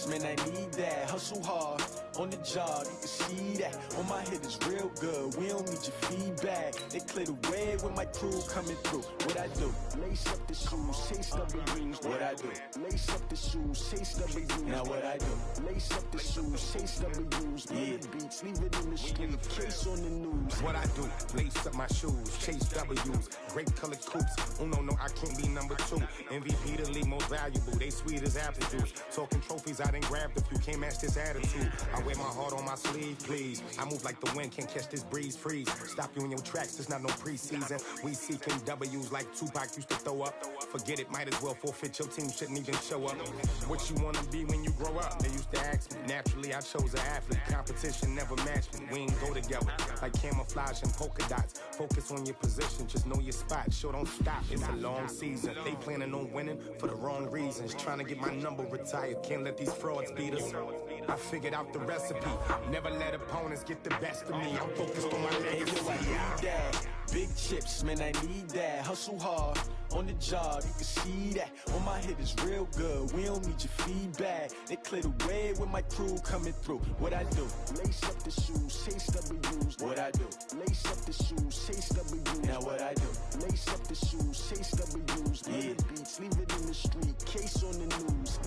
man, I need that. Hustle hard, on the job, you can see that. On my head is real good, we don't need your feedback. They clear the way with my crew coming through. What I do? Lace up the shoes, chase W's. What I do? Lace up the shoes, chase W's. Now what I do? Lace up the shoes, chase W's. Yeah, beats, leave it in the street, case on the news. What I do? Lace up my shoes, chase W's. Grape colored coops. Oh no, I can't be number 2. MVP the league most valuable. They sweet as apple juice. Talking trophies, I done grabbed a few. Can't match this attitude. I wear my heart on my sleeve, please. I move like the wind, can't catch this breeze. Freeze. Stop you in your tracks. It's not no preseason. We seeking W's like Tupac used to throw up. Forget it, might as well forfeit. Your team shouldn't even show up. What you wanna be when you grow up? They used to ask me. Naturally, I chose an athlete. Competition never matched me. We ain't go together like camouflage and polka dots. Focus on your position, just know your spot. Sure, don't stop. It's a long season. They planning on winning for the wrong reasons. Trying to get my number retired. Can't let these frauds beat us. I figured out the recipe. Never let opponents get the best of me. I'm focused on my legacy. I need that. Big chips, man, I need that. Hustle hard, on the job, you can see that. On my head is real good, we don't need your feedback. They clear the way with my crew coming through. What I do? Lace up the shoes, chase W's. What I do? Lace up the shoes, chase W's. Now what I do? Lace up the shoes, chase W's. Yeah, beats, leave it in the street, case on the news.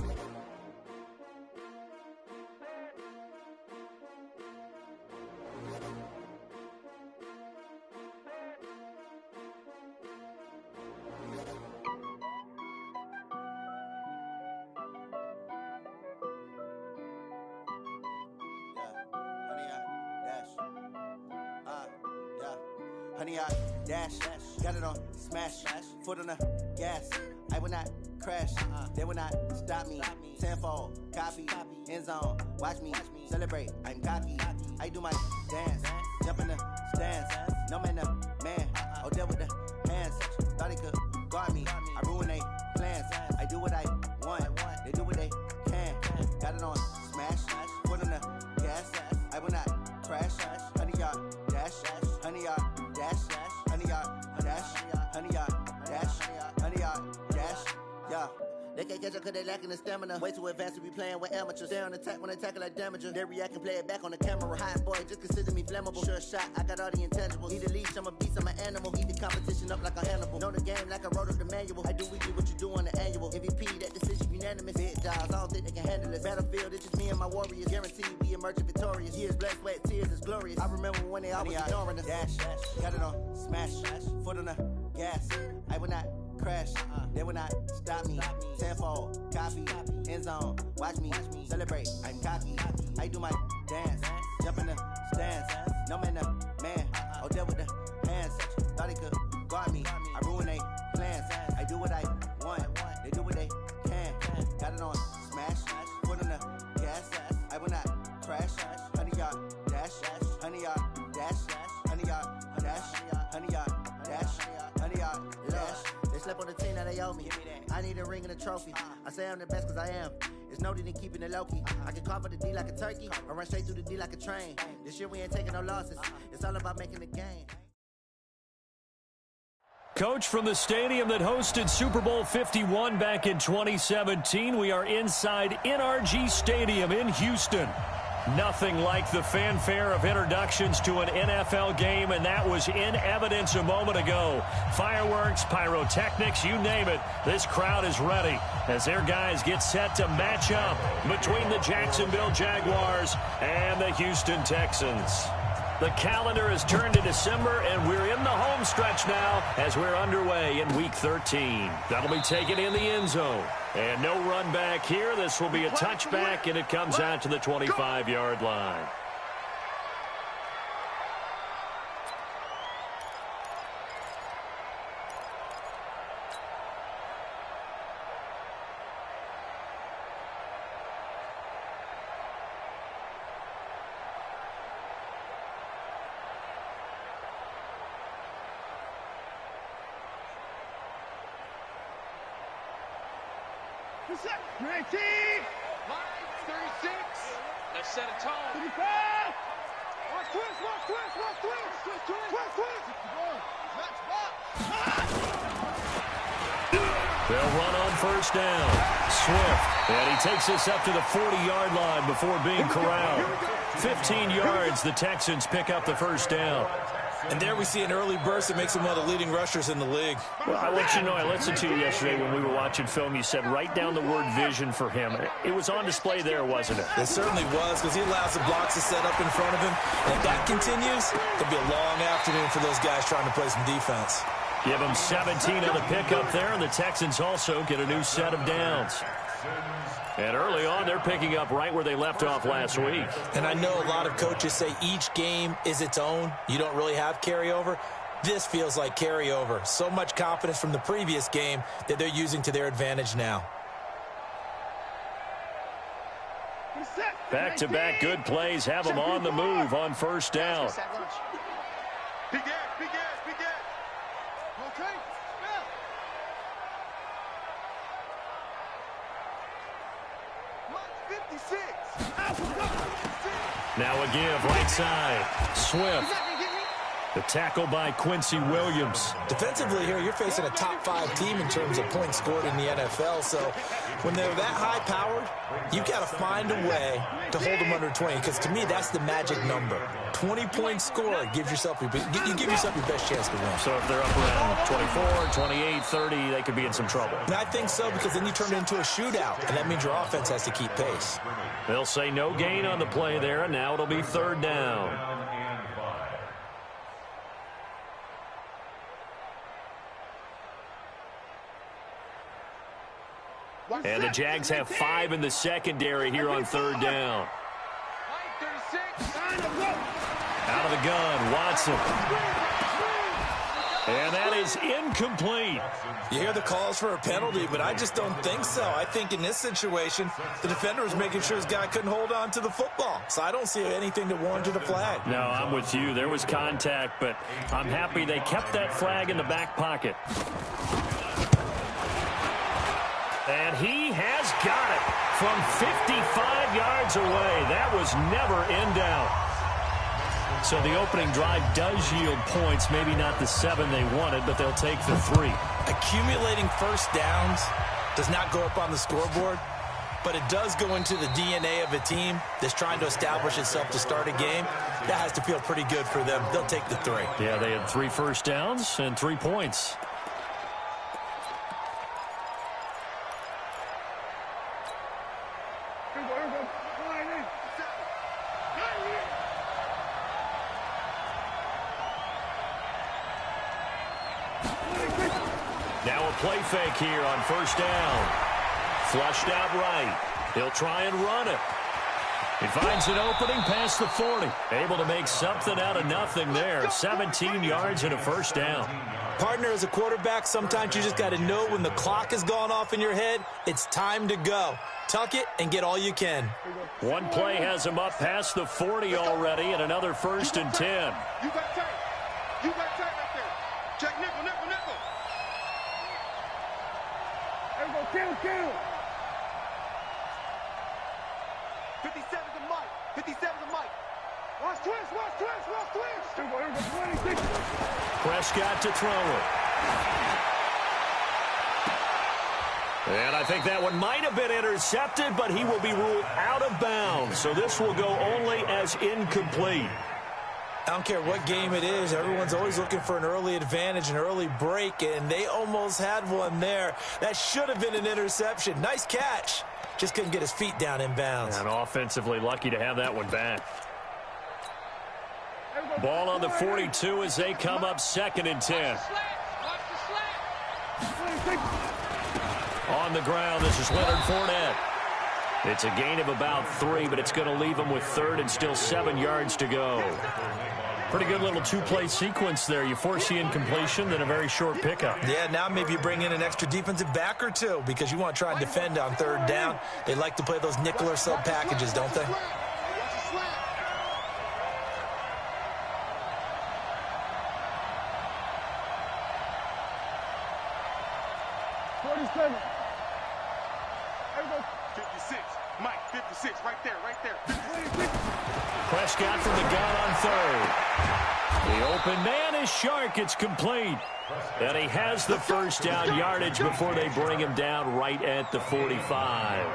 Honey, I dash, got it on smash, foot on the gas. I will not crash, they will not stop me. Tenfold, copy, end zone, watch me celebrate. I'm cocky, I do my dance, jump in the stands. No man, the man, oh, deal with the hands. Thought he could guard me, I ruin they plans. I do what I want, they do what they can. Got it on smash, foot on the gas. I will not crash, honey, y'all dash, honey, y'all dash, honey, y'all dash, honey, y'all dash, honey, y'all dash, yeah. They can't catch up cause they lacking the stamina. Way too advanced to be playing with amateurs. Stay on attack when they tackle like damager. They react and play it back on the camera. Hot boy, just consider me flammable. Sure shot, I got all the intangibles. Need a leash, I'm a beast, I'm an animal. Eat the competition up like a Hannibal. Know the game like I wrote up the manual. I do weekly what you do on the annual. MVP, that decision unanimous. Big dogs, I don't think they can handle this. Battlefield, it's just me and my warriors. Guaranteed we emerge victorious. Years, blood, sweat, tears, is glorious. I remember when they always ignoring us. Dash, got it on smash, foot on the gas. I will not crash, they will not stop me. Tenfold, copy, end zone, watch me celebrate. I'm cocky, I do my dance, jump in the stands. No man, the man, oh, deal with the hands. Thought he could guard me, I ruin they plans. I do what I want, they do what they can. Got it on smash, foot on the gas. I will not crash, honey, y'all dash, honey, y'all dash, honey, y'all dash, honey, y'all dash, honey, y'all dash. They slept on the team that they owe me. I need a ring and a trophy. I say I'm the best cause I am. It's no need in keeping it low-key. I can carve up the D like a turkey or run straight through the D like a train. This year we ain't taking no losses. It's all about making the game. Coach, from the stadium that hosted Super Bowl 51 back in 2017, we are inside NRG Stadium in Houston. Nothing like the fanfare of introductions to an NFL game, and that was in evidence a moment ago. Fireworks, pyrotechnics, you name it. This crowd is ready as their guys get set to match up between the Jacksonville Jaguars and the Houston Texans. The calendar has turned to December, and we're in the home stretch now as we're underway in Week 13. That'll be taken in the end zone. And no run back here. This will be a touchback, and it comes out to the 25-yard line. Ready! 36. Let's set a tone. 35. Watch twist. Let's rock. They'll run on first down. Swift. And he takes us up to the 40-yard line before being corralled. 15 yards, the Texans pick up the first down. And there we see an early burst that makes him one of the leading rushers in the league. Well, I want you to know, I listened to you yesterday when we were watching film. You said write down the word vision for him. It was on display there, wasn't it? It certainly was, because he allows the blocks to set up in front of him. And if that continues, it'll be a long afternoon for those guys trying to play some defense. Give him 17 on the pickup there, and the Texans also get a new set of downs. And early on, they're picking up right where they left off last week. And I know a lot of coaches say each game is its own. You don't really have carryover. This feels like carryover. So much confidence from the previous game that they're using to their advantage now. Back-to-back good plays have them on the move on first down. Big Ed, big Ed, big Ed. Okay, spell. Watch 56. Now a give right side. Swift. The tackle by Quincy Williams. Defensively here, you're facing a top 5 team in terms of points scored in the NFL. So when they're that high-powered, you've got to find a way to hold them under 20. Because to me, that's the magic number. 20-point score gives yourself your best chance to win. So if they're up around 24, 28, 30, they could be in some trouble. And I think so, because then you turn it into a shootout, and that means your offense has to keep pace. They'll say no gain on the play there, and now it'll be third down. And the Jags have 5 in the secondary here on third down. Out of the gun, Watson. And that is incomplete. You hear the calls for a penalty, but I just don't think so. I think in this situation, the defender was making sure his guy couldn't hold on to the football. So I don't see anything that warranted a flag. No, I'm with you. There was contact, but I'm happy they kept that flag in the back pocket. And he has got it from 55 yards away. That was never in doubt. So the opening drive does yield points, maybe not the 7 they wanted, but they'll take the 3. Accumulating first downs does not go up on the scoreboard, but it does go into the DNA of a team that's trying to establish itself to start a game. That has to feel pretty good for them. They'll take the 3. Yeah, they had 3 first downs and 3 points. Now a play fake here on first down. Flushed out right. He'll try and run it. He finds an opening past the 40. Able to make something out of nothing there. 17 yards and a first down. Partner, as a quarterback, sometimes you just got to know when the clock has gone off in your head, it's time to go. Tuck it and get all you can. One play has him up past the 40 already, and another first and 10. You got tight. You got tight right there. Check nickel, nickel, nickel. There we go, kill. 57's a mic. 57's a mic. Watch twist. Here we go, 26. Prescott to throw it. And I think that one might have been intercepted, but he will be ruled out of bounds. So this will go only as incomplete. I don't care what game it is. Everyone's always looking for an early advantage, an early break, and they almost had one there. That should have been an interception. Nice catch. Just couldn't get his feet down in bounds. And offensively lucky to have that one back. Ball on the 42 as they come up 2nd and 10. On the ground, this is Leonard Fournette. It's a gain of about 3, but it's going to leave him with 3rd and still 7 yards to go. Pretty good little 2-play sequence there. You force the incompletion, then a very short pickup. Yeah, now maybe you bring in an extra defensive back or 2 because you want to try and defend on 3rd down. They like to play those nickel or sub packages, don't they? 56. Mike, 56. Right there, right there. 56. Prescott from the gun on third. The open man is Shark. It's complete. And he has the first down yardage before they bring him down right at the 45.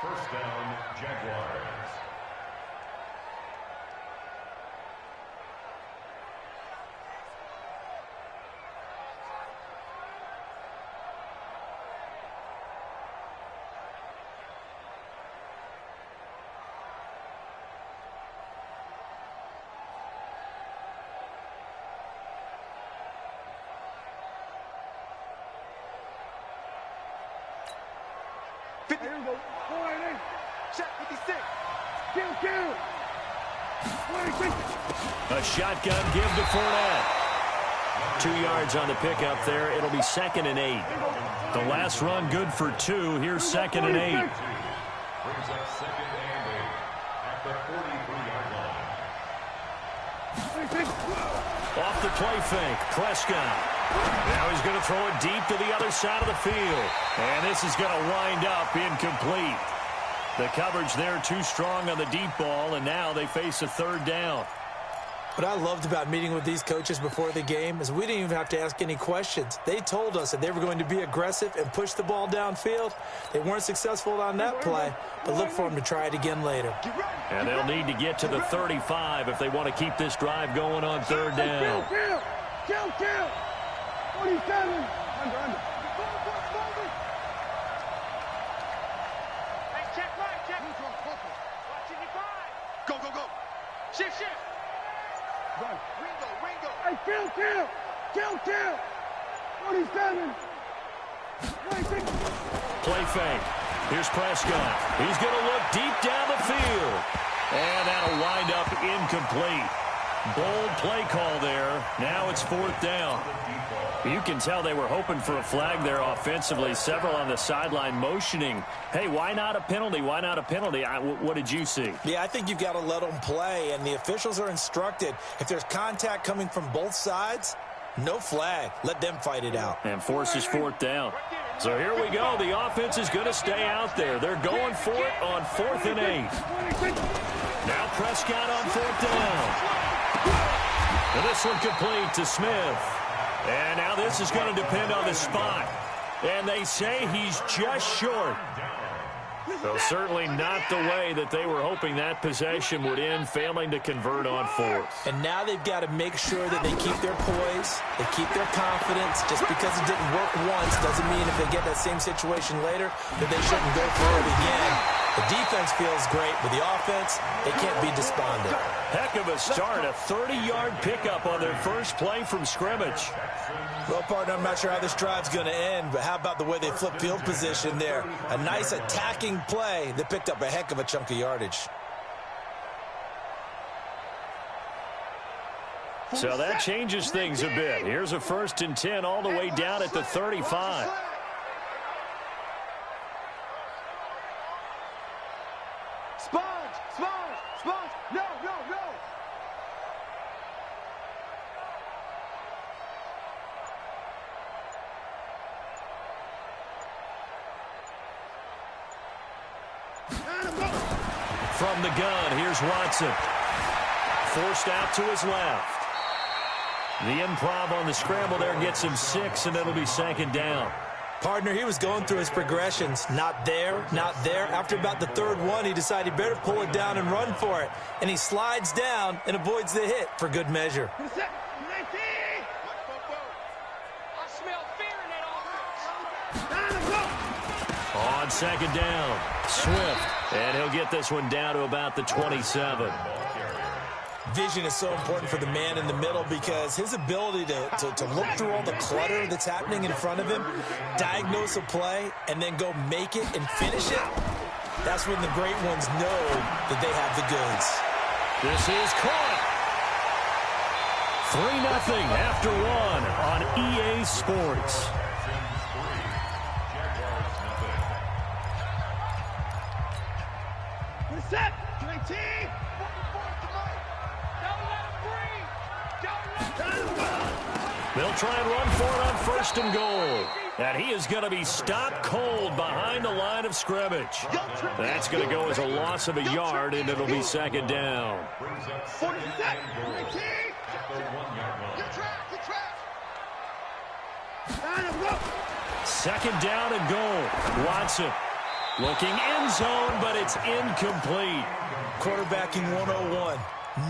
First down, Jaguars. Check 56. Kill. A shotgun give to Fournette. 2 yards on the pickup there. It'll be 2nd and 8. The last run good for 2. Here's 2nd and 8. Brings up 2nd and 8 at the 43-yard line. Off the play fake. Prescott. Now he's going to throw it deep to the other side of the field. And this is going to wind up incomplete. The coverage there too strong on the deep ball, and now they face a 3rd down. What I loved about meeting with these coaches before the game is we didn't even have to ask any questions. They told us that they were going to be aggressive and push the ball downfield. They weren't successful on that play, but look for them to try it again later. And they'll need to get to the 35 if they want to keep this drive going on 3rd down. Kill. 47. Under. Go. Shift. Ringo. Hey, kill. 47. Play fake. Here's Prescott. He's going to look deep down the field. And that'll wind up incomplete. Bold play call there. Now it's 4th down. You can tell they were hoping for a flag there offensively. Several on the sideline motioning. Hey, why not a penalty? Why not a penalty? What did you see? Yeah, I think you've got to let them play, and the officials are instructed. If there's contact coming from both sides, no flag. Let them fight it out. And forces 4th down. So here we go. The offense is going to stay out there. They're going for it on 4th and 8. Now Prescott on 4th down. And this one complete to Smith. And now this is going to depend on the spot. And they say he's just short. So certainly not the way that they were hoping that possession would end, failing to convert on 4th. And now they've got to make sure that they keep their poise, they keep their confidence. Just because it didn't work once doesn't mean if they get that same situation later that they shouldn't go for it again. The defense feels great, but the offense, they can't be despondent. Heck of a start, a 30-yard pickup on their first play from scrimmage. Well, partner, I'm not sure how this drive's going to end, but how about the way they flip field position there? A nice attacking play that picked up a heck of a chunk of yardage. So that changes things a bit. Here's a 1st and 10 all the way down at the 35. Sponge. No. From the gun, here's Watson. Forced out to his left. The improv on the scramble there gets him 6, and it'll be 2nd down. Partner, he was going through his progressions. Not there. After about the 3rd one, he decided he better pull it down and run for it. And he slides down and avoids the hit for good measure. I smell fear in that offense. On 2nd down, Swift. And he'll get this one down to about the 27. Vision is so important for the man in the middle because his ability to look through all the clutter that's happening in front of him, diagnose a play, and then go make it and finish it, that's when the great ones know that they have the goods. This is caught. 3-0 after 1 on EA Sports. Set. 19. They'll try and run for it on 1st and goal. And he is going to be stopped cold behind the line of scrimmage. That's going to go as a loss of a yard, and it'll be second down. 46, 19. Second down and goal. Watson looking end zone, but it's incomplete. Quarterbacking 101.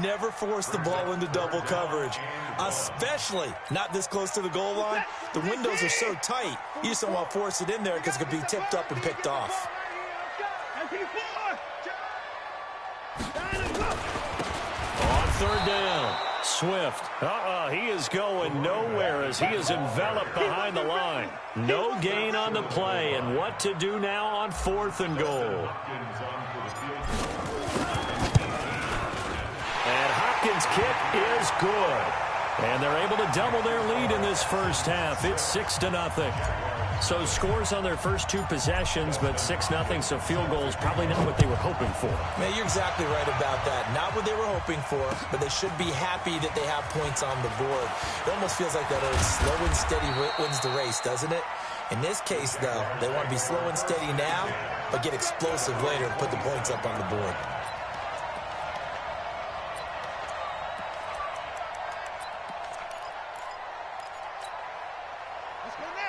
Never force the ball into double coverage, especially not this close to the goal line. The windows are so tight, you just don't want to force it in there because it could be tipped up and picked off. On third down, Swift. He is going nowhere as he is enveloped behind the line. No gain on the play, and what to do now on fourth and goal. And Hopkins' kick is good. And they're able to double their lead in this first half. It's 6-0. So scores on their first two possessions, but 6-0, so field goals probably not what they were hoping for. Man, you're exactly right about that. Not what they were hoping for, but they should be happy that they have points on the board. It almost feels like that old slow and steady wins the race, doesn't it? In this case, though, they want to be slow and steady now, but get explosive later and put the points up on the board.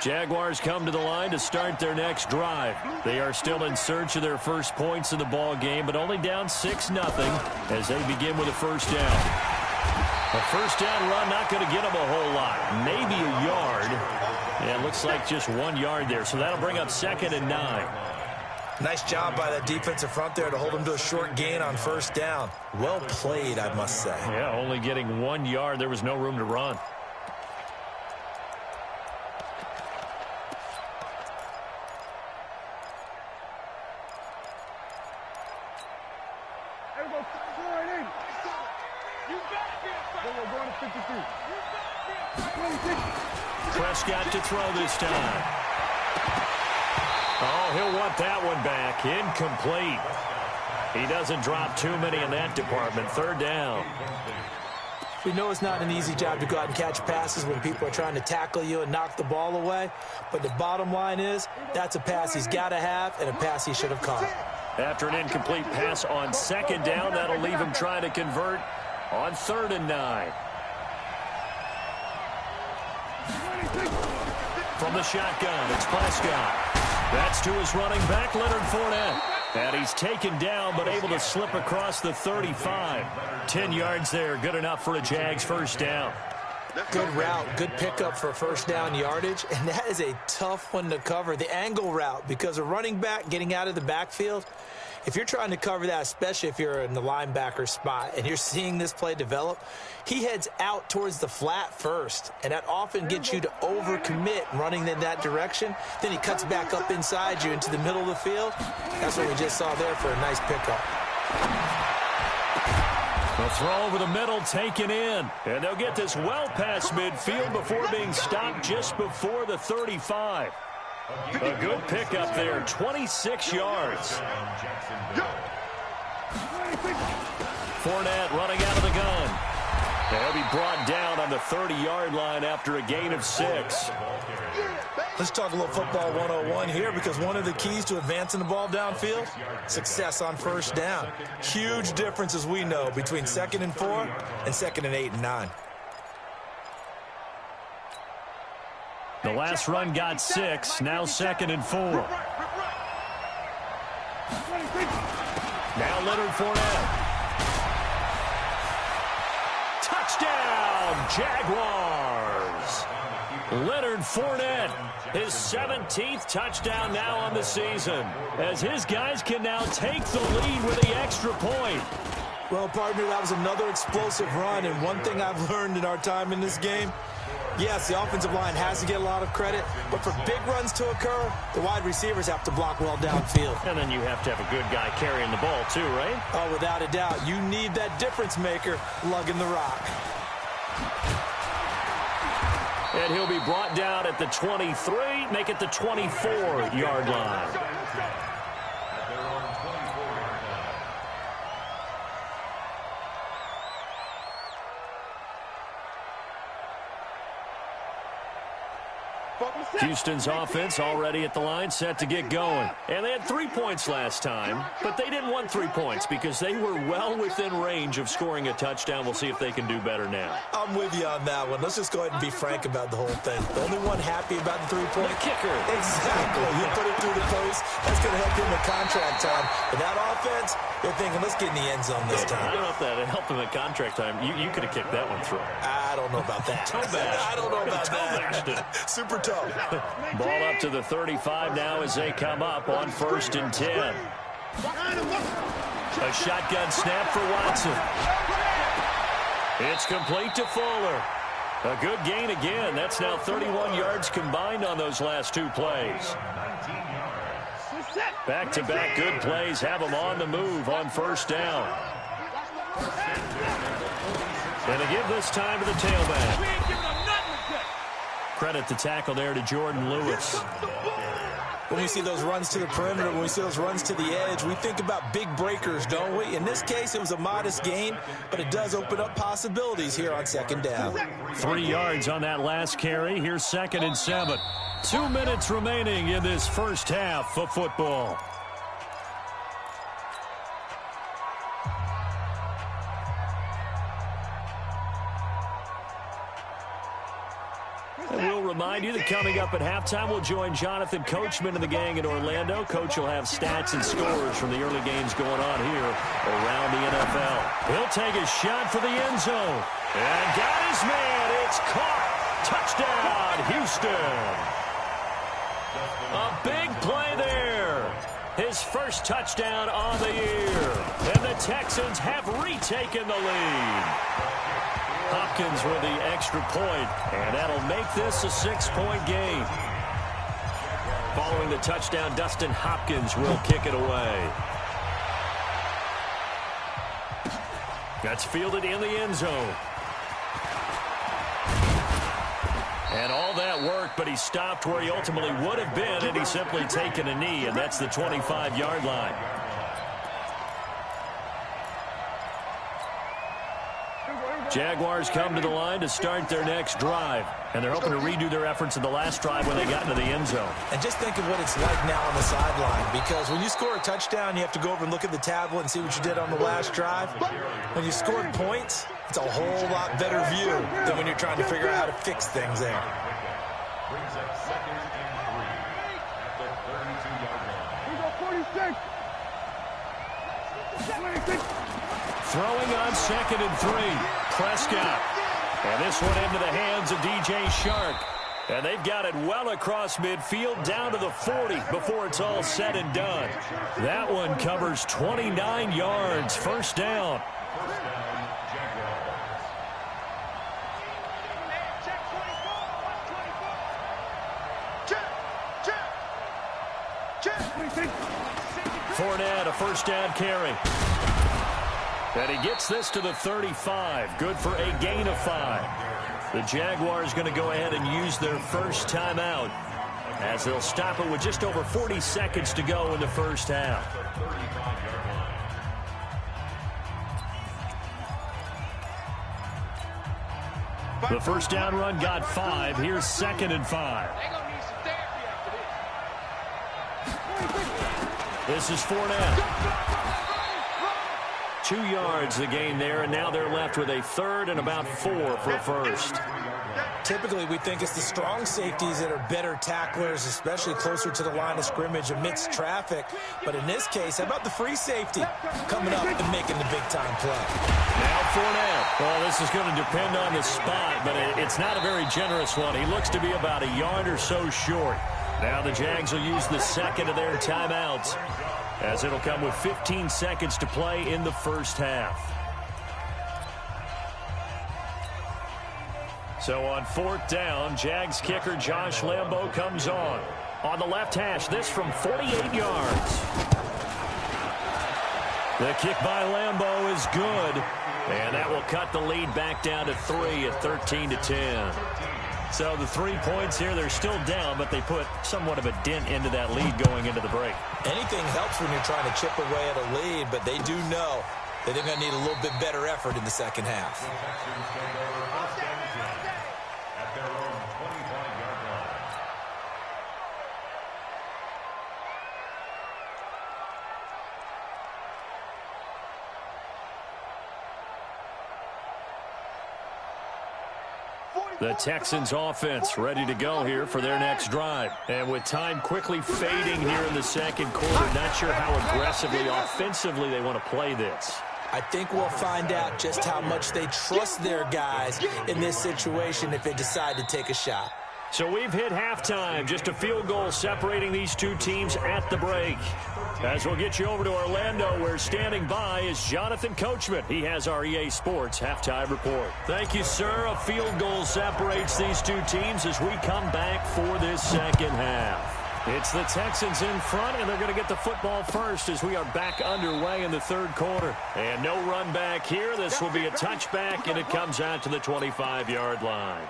Jaguars come to the line to start their next drive. They are still in search of their first points in the ball game, but only down 6-0 as they begin with a first down. A first down run not going to get them a whole lot. Maybe a yard. Yeah, it looks like just 1 yard there, so that'll bring up 2nd and 9. Nice job by that defensive front there to hold them to a short gain on first down. Well played, I must say. Yeah, only getting 1 yard. There was no room to run. Prescott to throw this time. Oh, he'll want that one back. Incomplete. He doesn't drop too many in that department. Third down. We know it's not an easy job to go out and catch passes when people are trying to tackle you and knock the ball away. But the bottom line is that's a pass he's got to have and a pass he should have caught. After an incomplete pass on second down, that'll leave him trying to convert on 3rd and 9. From the shotgun, it's Prescott. That's to his running back, Leonard Fournette. And he's taken down, but able to slip across the 35. 10 yards there, good enough for a Jags first down. Good route, good pickup for first down yardage, and that is a tough one to cover, the angle route, because a running back getting out of the backfield, if you're trying to cover that, especially if you're in the linebacker spot and you're seeing this play develop, he heads out towards the flat first, and that often gets you to overcommit running in that direction. Then he cuts back up inside you into the middle of the field. That's what we just saw there for a nice pickup. The throw over the middle taken in, and they'll get this well past midfield before being stopped just before the 35. A good pickup there, 26 yards. Fournette running out of the gun. They'll be brought down on the 30-yard line after a gain of 6. Let's talk a little football 101 here, because one of the keys to advancing the ball downfield, success on first down. Huge difference, as we know, between 2nd and 4 and 2nd and 8 and 9. The last run got 6, now 2nd and 4. Now Leonard Fournette. Touchdown, Jaguars. Leonard Fournette, his 17th touchdown now on the season, as his guys can now take the lead with the extra point. Well, partner, that was another explosive run, and one thing I've learned in our time in this game, yes, the offensive line has to get a lot of credit, but for big runs to occur, the wide receivers have to block well downfield. And then you have to have a good guy carrying the ball too, right? Oh, without a doubt. You need that difference maker lugging the rock. And he'll be brought down at the 23, make it the 24-yard line. Houston's offense already at the line, set to get going. And they had 3 points last time, but they didn't want 3 points because they were well within range of scoring a touchdown. We'll see if they can do better now. I'm with you on that one. Let's just go ahead and be frank about the whole thing. The only one happy about the 3-point kicker. Exactly. You put it through the post. That's going to help him in contract time. But that offense, they're thinking, let's get in the end zone this time. I don't know if that helped him at contract time. You could have kicked that one through. I don't know about that. I don't know about that. Super tough. Ball up to the 35 now as they come up on 1st and 10. A shotgun snap for Watson. It's complete to Fuller. A good gain again. That's now 31 yards combined on those last 2 plays. Back-to-back good plays have them on the move on 1st down. And they give this time to the tailback. Credit the tackle there to Jordan Lewis. When we see those runs to the perimeter, when we see those runs to the edge, we think about big breakers, don't we? In this case, it was a modest gain, but it does open up possibilities here on 2nd down. 3 yards on that last carry. Here's 2nd and 7. 2 minutes remaining in this first half of football. And we'll remind you that coming up at halftime, we'll join Jonathan Coachman and the gang in Orlando. Coach will have stats and scores from the early games going on here around the NFL. He'll take a shot for the end zone. And got his man. It's caught. Touchdown, Houston. A big play there. His first touchdown on the year. And the Texans have retaken the lead. Hopkins with the extra point, and that'll make this a 6-point game. Following the touchdown, Dustin Hopkins will kick it away. That's fielded in the end zone. And all that work, but he stopped where he ultimately would have been, and he's simply taken a knee, and that's the 25-yard line. Jaguars come to the line to start their next drive, and they're hoping to redo their efforts in the last drive when they got into the end zone. And just think of what it's like now on the sideline, because when you score a touchdown, you have to go over and look at the tablet and see what you did on the last drive. When you scored points, it's a whole lot better view than when you're trying to figure out how to fix things there. Brings up 2nd and 3 at the 32-yard line. We go 46. Throwing on 2nd and 3. Prescott. And this one into the hands of DJ Shark. And they've got it well across midfield down to the 40 before it's all said and done. That one covers 29 yards. 1st down. Fournette, a 1st down carry. And he gets this to the 35. Good for a gain of 5. The Jaguars going to go ahead and use their first timeout as they'll stop it with just over 40 seconds to go in the first half. The 1st down run got 5. Here's 2nd and 5. This is Fournette. 2 yards the gain there, and now they're left with a 3rd and about 4 for a first. Typically, we think it's the strong safeties that are better tacklers, especially closer to the line of scrimmage amidst traffic. But in this case, how about the free safety coming up and making the big-time play? Now Fournette. Well, this is going to depend on the spot, but it's not a very generous one. He looks to be about a yard or so short. Now the Jags will use the 2nd of their timeouts, as it'll come with 15 seconds to play in the first half. So on 4th down, Jags kicker Josh Lambo comes on. On the left hash, this from 48 yards. The kick by Lambo is good, and that will cut the lead back down to 3 at 13-10. So the 3 points here, they're still down, but they put somewhat of a dent into that lead going into the break. Anything helps when you're trying to chip away at a lead, but they do know that they're going to need a little bit better effort in the second half. The Texans offense ready to go here for their next drive. And with time quickly fading here in the second quarter, not sure how aggressively, offensively they want to play this. I think we'll find out just how much they trust their guys in this situation if they decide to take a shot. So we've hit halftime, just a field goal separating these two teams at the break. As we'll get you over to Orlando, where standing by is Jonathan Coachman. He has our EA Sports halftime report. Thank you, sir. A field goal separates these two teams as we come back for this second half. It's the Texans in front, and they're going to get the football first as we are back underway in the third quarter. And no run back here. This will be a touchback, and it comes out to the 25-yard line.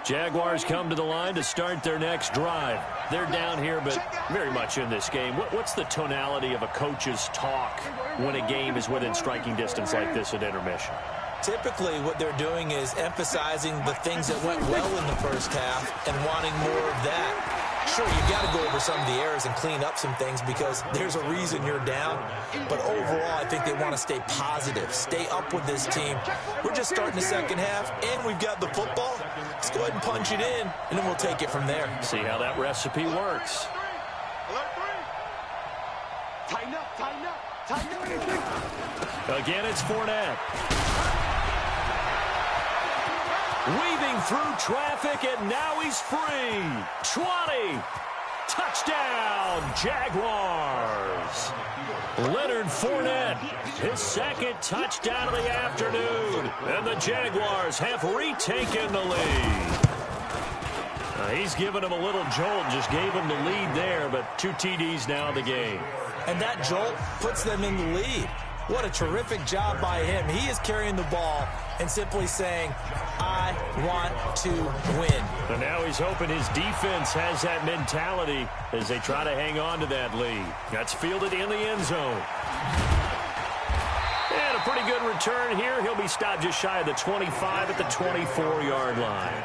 Jaguars come to the line to start their next drive. They're down here, but very much in this game. What's the tonality of a coach's talk when a game is within striking distance like this at intermission? Typically, what they're doing is emphasizing the things that went well in the first half and wanting more of that. Sure, you've got to go over some of the errors and clean up some things because there's a reason you're down. But overall, I think they want to stay positive, stay up with this team. We're just starting the second half, and we've got the football. Let's go ahead and punch it in, and then we'll take it from there. See how that recipe works. Tighten up, tighten up, tighten up. Again, it's Fournette. Weaving through traffic, and now he's free. 20. Touchdown, Jaguars. Leonard Fournette, his second touchdown of the afternoon. And the Jaguars have retaken the lead. He's given him a little jolt, just gave him the lead there, but 2 TDs now in the game. And that jolt puts them in the lead. What a terrific job by him. He is carrying the ball and simply saying, I want to win. And now he's hoping his defense has that mentality as they try to hang on to that lead. That's fielded in the end zone. And a pretty good return here. He'll be stopped just shy of the 25 at the 24-yard line.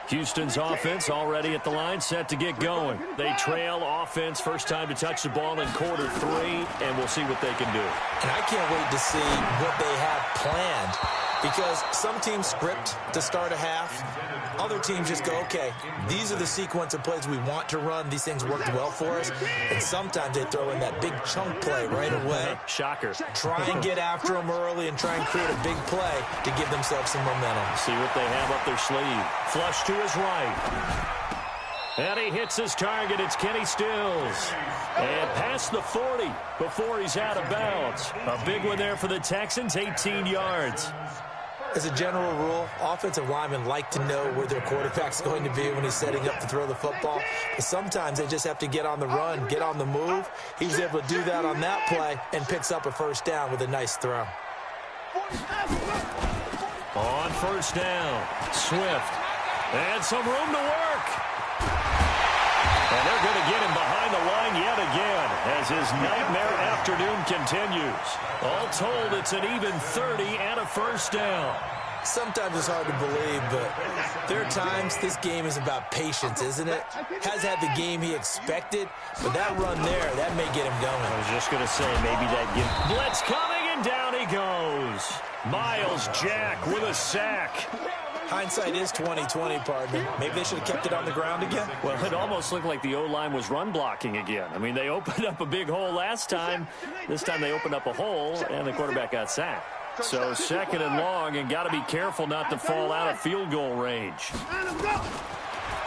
Houston's offense already at the line, set to get going. They trail offense, first time to touch the ball in quarter 3, and we'll see what they can do. And I can't wait to see what they have planned because some teams script to start a half. Other teams just go, okay, these are the sequence of plays we want to run. These things worked well for us. And sometimes they throw in that big chunk play right away. Shocker. Try and get after them early and try and create a big play to give themselves some momentum. See what they have up their sleeve. Flush to his right. And he hits his target. It's Kenny Stills. And past the 40 before he's out of bounds. A big one there for the Texans, 18 yards. As a general rule, offensive linemen like to know where their quarterback's going to be when he's setting up to throw the football. But sometimes they just have to get on the run, get on the move. He was able to do that on that play and picks up a first down with a nice throw. On first down, Swift. And some room to work. And they're going to get him behind the line yet again as his nightmare afternoon continues. All told, it's an even 30 and a first down. Sometimes it's hard to believe, but there are times this game is about patience, isn't it? Has had the game he expected, but that run there, that may get him going. I was just going to say, maybe that give. Blitz coming, and down he goes. Miles Jack with a sack. Hindsight is 20/20, partner. Maybe they should have kept it on the ground again. Well, it almost looked like the O-line was run blocking again. I mean, they opened up a big hole last time. This time they opened up a hole, and the quarterback got sacked. So second and long, and got to be careful not to fall out of field goal range.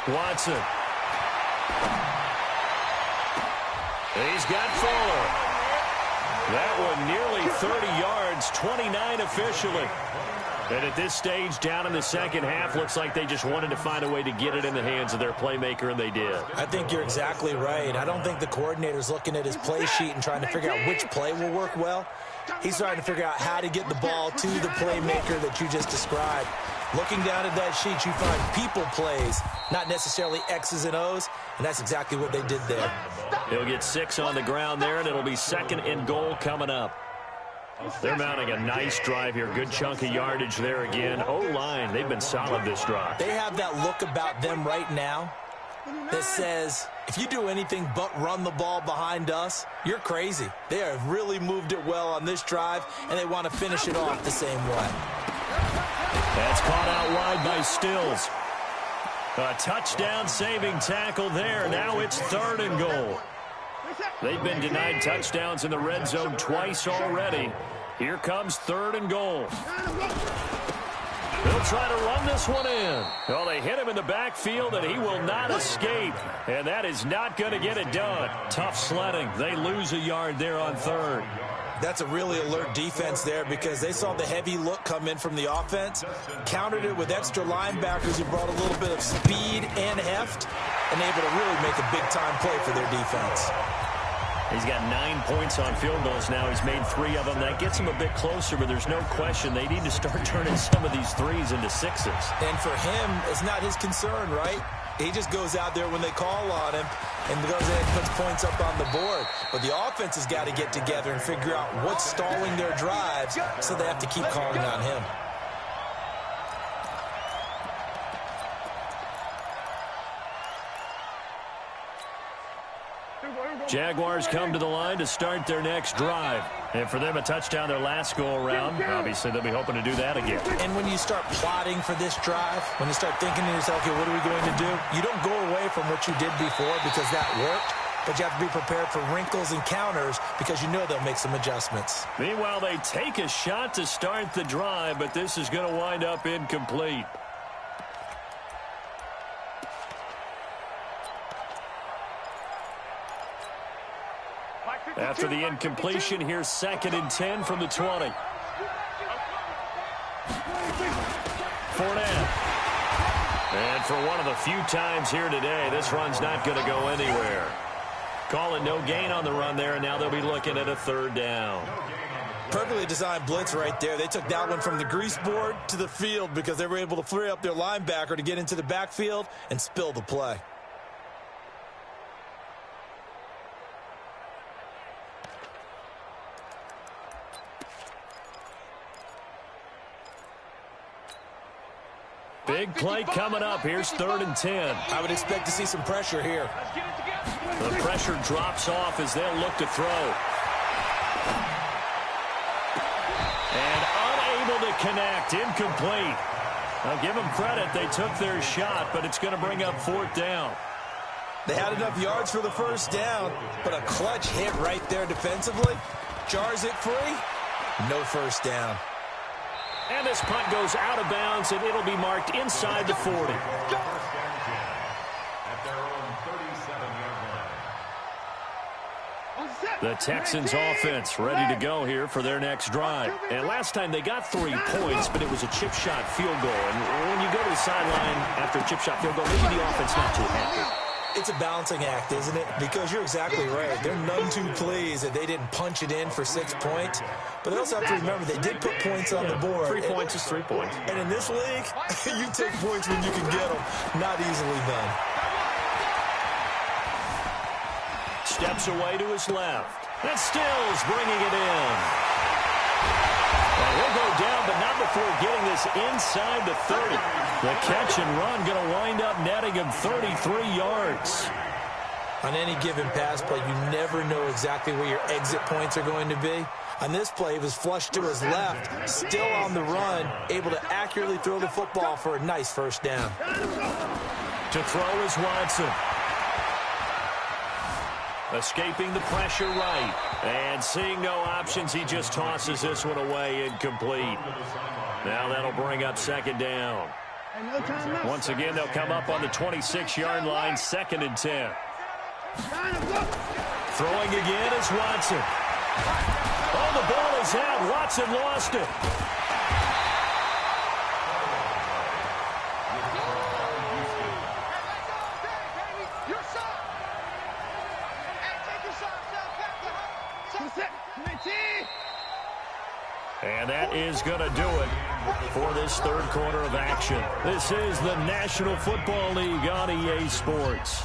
Watson. He's got Fuller. That one nearly 30 yards, 29 officially. And at this stage, down in the second half, looks like they just wanted to find a way to get it in the hands of their playmaker, and they did. I think you're exactly right. I don't think the coordinator's looking at his play sheet and trying to figure out which play will work well. He's trying to figure out how to get the ball to the playmaker that you just described. Looking down at that sheet, you find people plays, not necessarily X's and O's, and that's exactly what they did there. He'll get 6 on the ground there, and it'll be second and goal coming up. They're mounting a nice drive here. Good chunk of yardage there again. O-line, they've been solid this drive. They have that look about them right now that says, if you do anything but run the ball behind us, you're crazy. They have really moved it well on this drive, and they want to finish it off the same way. That's caught out wide by Stills. A touchdown-saving tackle there. Now it's 3rd and goal. They've been denied touchdowns in the red zone twice already. Here comes 3rd and goal. They'll try to run this one in. Well, they hit him in the backfield, and he will not escape. And that is not going to get it done. Tough sledding. They lose a yard there on 3rd. That's a really alert defense there because they saw the heavy look come in from the offense, countered it with extra linebackers who brought a little bit of speed and heft, and able to really make a big-time play for their defense. He's got 9 points on field goals now. He's made 3 of them. That gets him a bit closer, but there's no question they need to start turning some of these 3s into 6s. And for him, it's not his concern, right? He just goes out there when they call on him and goes ahead and puts points up on the board. But the offense has got to get together and figure out what's stalling their drives, so they have to keep calling on him. Jaguars come to the line to start their next drive. And for them, a touchdown their last go-around. Obviously, they'll be hoping to do that again. And when you start plotting for this drive, when you start thinking to yourself, okay, what are we going to do? You don't go away from what you did before because that worked, but you have to be prepared for wrinkles and counters because you know they'll make some adjustments. Meanwhile, they take a shot to start the drive, but this is going to wind up incomplete. After the incompletion, here's 2nd and 10 from the 20. Fournette. And for one of the few times here today, this run's not going to go anywhere. Call it no gain on the run there, and now they'll be looking at a 3rd down. Perfectly designed blitz right there. They took that one from the grease board to the field because they were able to free up their linebacker to get into the backfield and spill the play. Big play coming up. Here's 3rd and 10. I would expect to see some pressure here. The pressure drops off as they'll look to throw. And unable to connect. Incomplete. I'll give them credit. They took their shot, but it's going to bring up 4th down. They had enough yards for the 1st down, but a clutch hit right there defensively. Jars it free. No 1st down. And this punt goes out of bounds, and it'll be marked inside the 40. The Texans offense ready to go here for their next drive. And last time they got 3 points, but it was a chip shot field goal. And when you go to the sideline after a chip shot field goal, maybe the offense not too happy. It's a balancing act, isn't it? Because you're exactly right. They're none too pleased that they didn't punch it in for 6 points. But they also have to remember they did put points on the board. 3 points is 3 points. And in this league, you take points when you can get them. Not easily done. Steps away to his left. And Stills bringing it in. And he'll go down, but not before getting this inside the 30. The catch and run going to wind up netting him 33 yards. On any given pass play, you never know exactly where your exit points are going to be. On this play, he was flushed to his left, still on the run, able to accurately throw the football for a nice 1st down. To throw is Watson. Escaping the pressure right. And seeing no options, he just tosses this one away, incomplete. Now that'll bring up 2nd down. Once again, they'll come up on the 26-yard line, 2nd and 10. Throwing again is Watson. Oh, the ball is out. Watson lost it. And that is going to do it for this 3rd quarter of action. This is the National Football League on EA Sports.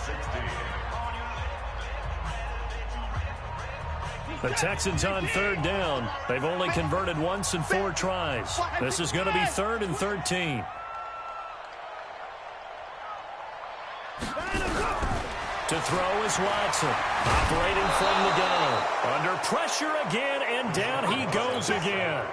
The Texans on 3rd down. They've only converted once in 4 tries. This is going to be 3rd and 13. To throw is Watson. Operating from the gun. Under pressure again, and down he goes again.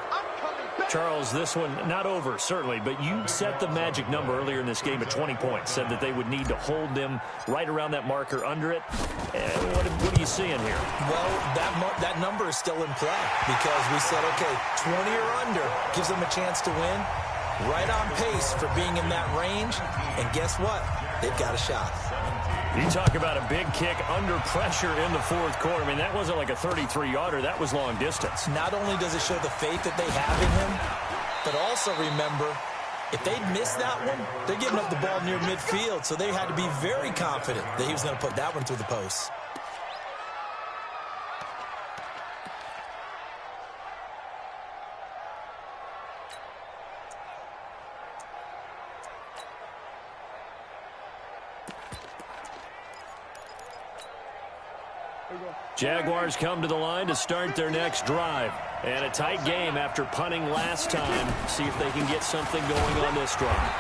Charles, this one not over, certainly, but you set the magic number earlier in this game at 20 points. Said that they would need to hold them right around that marker under it. What are you seeing here? Well, that number is still in play because we said, okay, 20 or under gives them a chance to win. Right on pace for being in that range. And guess what? They've got a shot. You talk about a big kick under pressure in the 4th quarter. I mean, that wasn't like a 33-yarder. That was long distance. Not only does it show the faith that they have in him, but also remember, if they'd missed that one, they're giving up the ball near midfield, so they had to be very confident that he was going to put that one through the post. Jaguars come to the line to start their next drive. And a tight game after punting last time. See if they can get something going on this drive.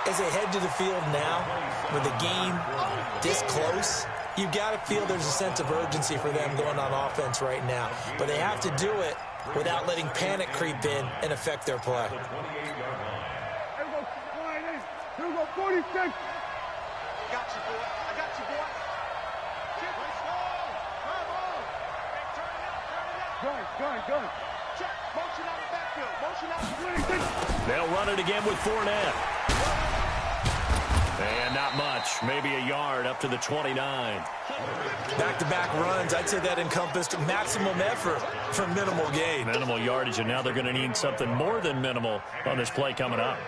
As they head to the field now, with the game this close, you've got to feel there's a sense of urgency for them going on offense right now. But they have to do it without letting panic creep in and affect their play. Here we go, 46. I got you, boy. I got you, boy. Gun. Check. Motion out of the backfield. Motion out. They'll run it again with Fournette. And not much. Maybe a yard up to the 29. Back-to-back runs. I'd say that encompassed maximum effort for minimal gain. Minimal yardage, and now they're going to need something more than minimal on this play coming up.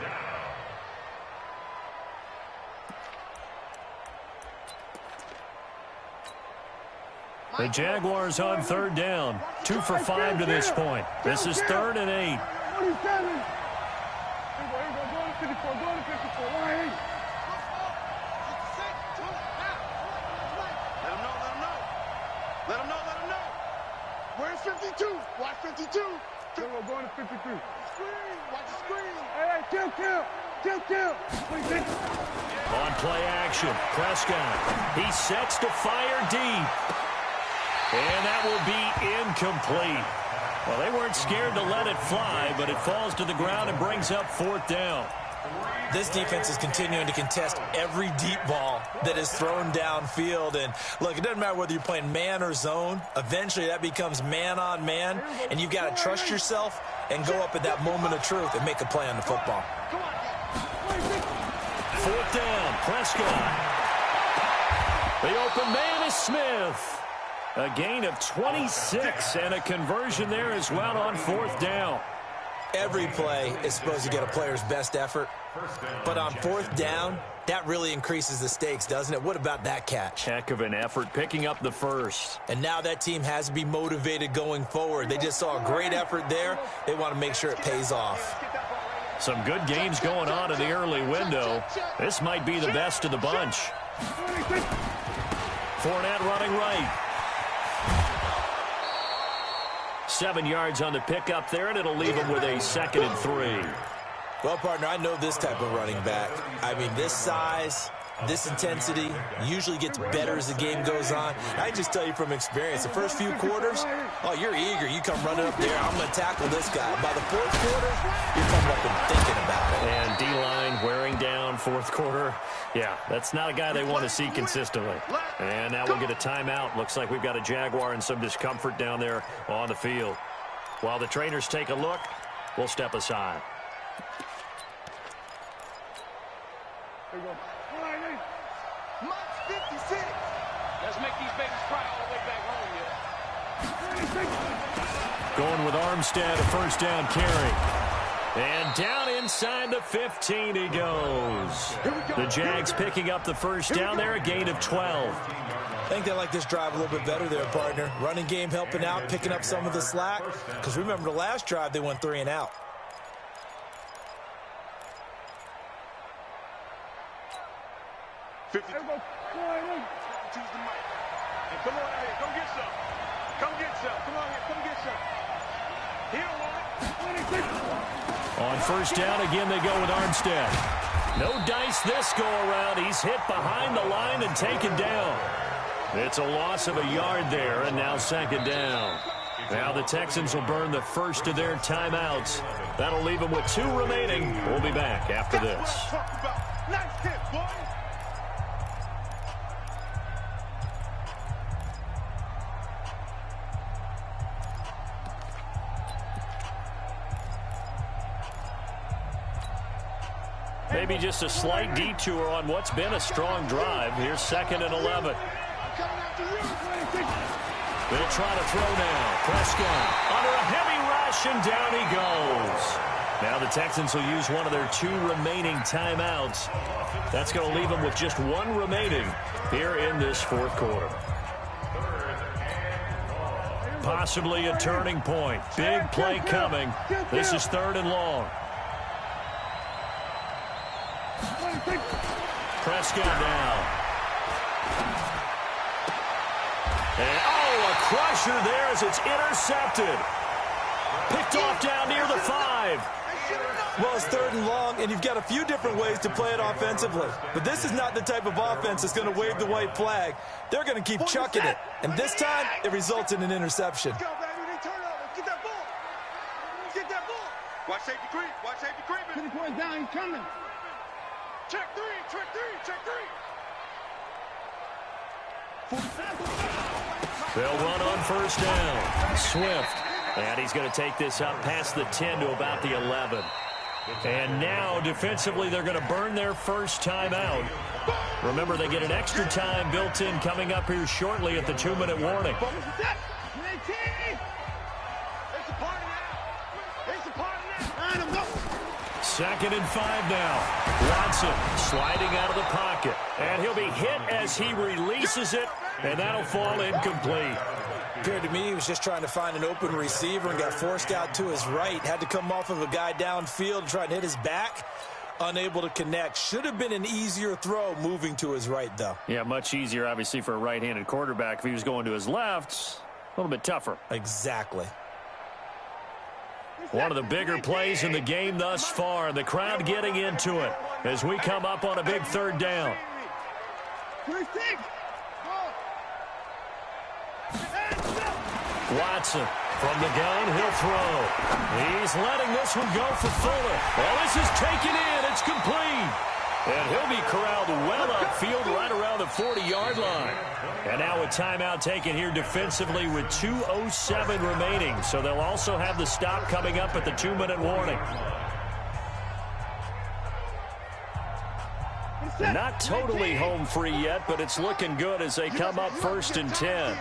The Jaguars on 3rd down. 2 for 5 to this point. This is 3rd and 8. 47. Here we go. Go to 54. Go to 54. Line 8. Let him know. Where's 52? Watch 52. Here we go. Going to 53. Screen. Watch the screen. Hey, kill. 26. On play action. Prescott. He sets to fire deep. And that will be incomplete. Well, they weren't scared to let it fly, but it falls to the ground and brings up 4th down. This defense is continuing to contest every deep ball that is thrown downfield. And, look, it doesn't matter whether you're playing man or zone. Eventually, that becomes man-on-man, and you've got to trust yourself and go up at that moment of truth and make a play on the football. 4th down, Prescott. The open man is Smith. A gain of 26 and a conversion there as well on 4th down. Every play is supposed to get a player's best effort, but on 4th down, that really increases the stakes, doesn't it? What about that catch? Heck of an effort, picking up the first. And now that team has to be motivated going forward. They just saw a great effort there. They want to make sure it pays off. Some good games going on in the early window. This might be the best of the bunch. Fournette running right. 7 yards on the pickup there, and it'll leave him with a 2nd and 3. Well, partner, I know this type of running back. I mean, this size, this intensity usually gets better as the game goes on. I can just tell you from experience, the first few quarters, oh, you're eager. You come running up there, I'm going to tackle this guy. By the 4th quarter, you're coming up and thinking about it. And D-line wearing down 4th quarter. Yeah, that's not a guy they want to see consistently. And now we'll get a timeout. Looks like we've got a Jaguar and some discomfort down there on the field. While the trainers take a look, we'll step aside. Here we go. Line 8. March 56. Let's make these babies cry all the way back home, yeah. Going with Armstead, a 1st down carry. And down inside the 15 he goes. The Jags picking up the 1st down there, a gain of 12. I think they like this drive a little bit better there, partner. Running game helping out, picking up some of the slack. Because remember, the last drive, they went 3 and out. Choose the mic. And come on out here. Come get some. Come get some. Come on here. Come get some. He don't want it. On first down, again, they go with Armstead. No dice this go-around. He's hit behind the line and taken down. It's a loss of a yard there, and now second down. Now the Texans will burn the first of their timeouts. That'll leave them with 2 remaining. We'll be back after this. Nice hit, boy. Maybe just a slight detour on what's been a strong drive. Here's 2nd and 11. They'll try to throw now. Prescott under a heavy rush, and down he goes. Now the Texans will use one of their 2 remaining timeouts. That's going to leave them with just 1 remaining here in this 4th quarter. Possibly a turning point. Big play coming. This is 3rd and long. Prescott down. And, a crusher there as it's intercepted. Picked off down near the 5. Well, it's 3rd and long, and you've got a few different ways to play it offensively. But this is not the type of offense that's going to wave the white flag. They're going to keep chucking it. And this time, it results in an interception. Go, baby. They turn over. Get that ball. Get that ball. Watch safety creep. Watch safety creeping. 3 points down. He's coming. Check 3. Check 3. Check 3. They'll run on first down. Swift. And he's going to take this up past the 10 to about the 11. And now, defensively, they're going to burn their first timeout. Remember, they get an extra time built in coming up here shortly at the 2-minute warning. Second and 5 now. Watson sliding out of the pocket. And he'll be hit as he releases it, and that'll fall incomplete. Appeared to me he was just trying to find an open receiver and got forced out to his right. Had to come off of a guy downfield and try and hit his back. Unable to connect. Should have been an easier throw moving to his right, though. Yeah, much easier, obviously, for a right-handed quarterback. If he was going to his left, a little bit tougher. Exactly. One of the bigger plays in the game thus far. The crowd getting into it as we come up on a big 3rd down. Watson from the gun, he'll throw. He's letting this one go for Fuller. Well, this is taken in. It's complete. And he'll be corralled well upfield right around the 40-yard line. And now a timeout taken here defensively with 2:07 remaining. So they'll also have the stop coming up at the 2-minute warning. Not totally home free yet, but it's looking good as they come up 1st and 10.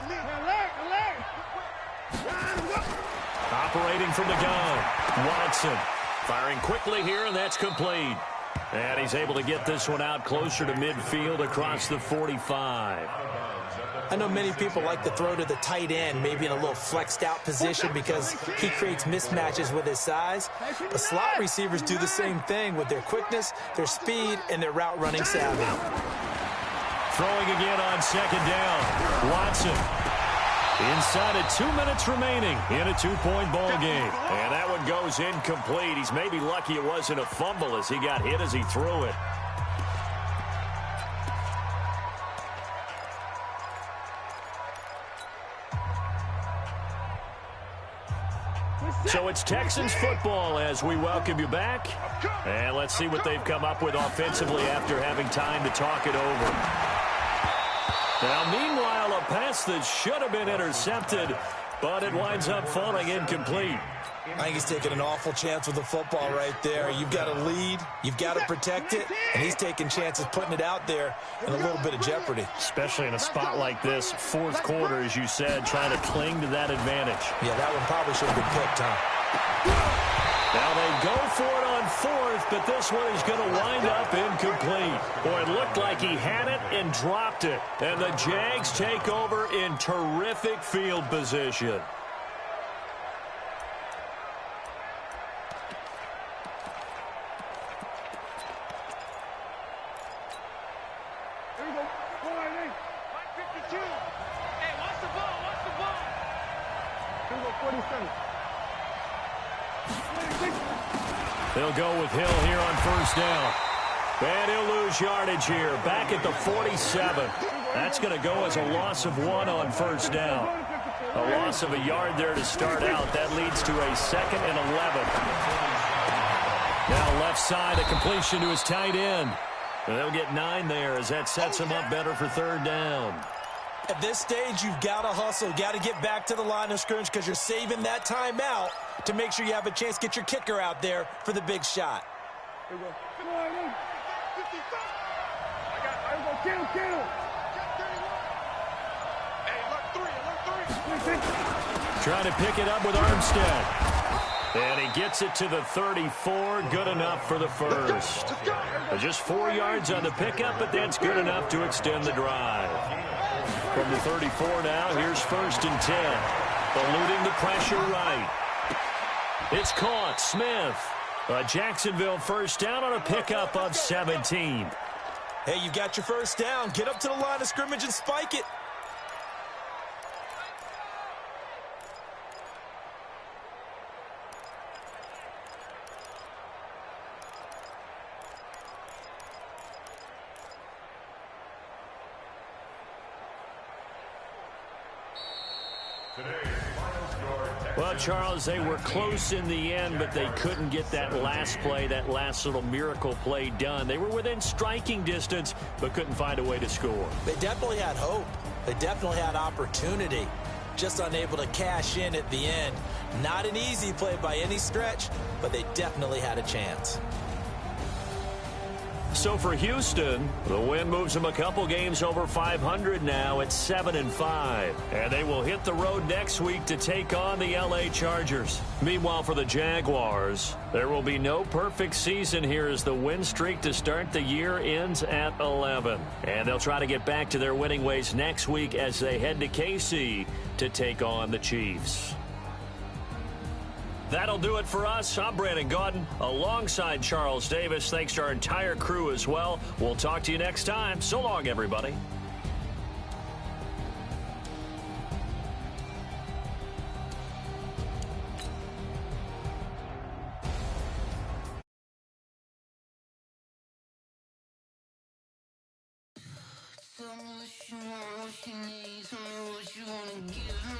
Operating from the gun. Watson firing quickly here, and that's complete. And he's able to get this one out closer to midfield across the 45. I know many people like to throw to the tight end, maybe in a little flexed out position because he creates mismatches with his size. But slot receivers do the same thing with their quickness, their speed, and their route running savvy. Throwing again on 2nd down. Watson. Inside of 2 minutes remaining in a 2-point ball game. And that one goes incomplete. He's maybe lucky it wasn't a fumble as he got hit as he threw it. So it's Texans football as we welcome you back. And let's see what they've come up with offensively after having time to talk it over. Now, meanwhile, a pass that should have been intercepted, but it winds up falling incomplete. I think he's taking an awful chance with the football right there. You've got to lead, you've got to protect it, and he's taking chances putting it out there in a little bit of jeopardy. Especially in a spot like this, 4th quarter, as you said, trying to cling to that advantage. Yeah, that one probably should have been picked, huh? Now they go for it on 4th, but this one is going to wind up incomplete. Boy, it looked like he had it and dropped it. And the Jags take over in terrific field position. They'll go with Hill here on first down. And he'll lose yardage here. Back at the 47. That's going to go as a loss of 1 on first down. A loss of a yard there to start out. That leads to a 2nd and 11. Now left side, a completion to his tight end. And they'll get 9 there as that sets him up better for third down. At this stage, you've got to hustle. Got to get back to the line of scrimmage because you're saving that timeout to make sure you have a chance to get your kicker out there for the big shot. Here we go. Come on, man. I go, kill. Trying to pick it up with Armstead. And he gets it to the 34. Good enough for the first. Just 4 yards on the pickup, but that's good enough to extend the drive. From the 34 now, here's 1st and 10. Eluding the pressure right. It's caught. Smith. A Jacksonville first down on a pickup of 17. Hey, you got your first down. Get up to the line of scrimmage and spike it. Well, Charles, they were close in the end, but they couldn't get that last play, that last little miracle play done. They were within striking distance, but couldn't find a way to score. They definitely had hope. They definitely had opportunity. Just unable to cash in at the end. Not an easy play by any stretch, but they definitely had a chance. So for Houston, the win moves them a couple games over 500 now at 7-5. And they will hit the road next week to take on the LA Chargers. Meanwhile, for the Jaguars, there will be no perfect season here as the win streak to start the year ends at 11. And they'll try to get back to their winning ways next week as they head to KC to take on the Chiefs. That'll do it for us. I'm Brandon Gaudin alongside Charles Davis. Thanks to our entire crew as well. We'll talk to you next time. So long, everybody. Tell me what you want, what you need, tell me what you wanna give me.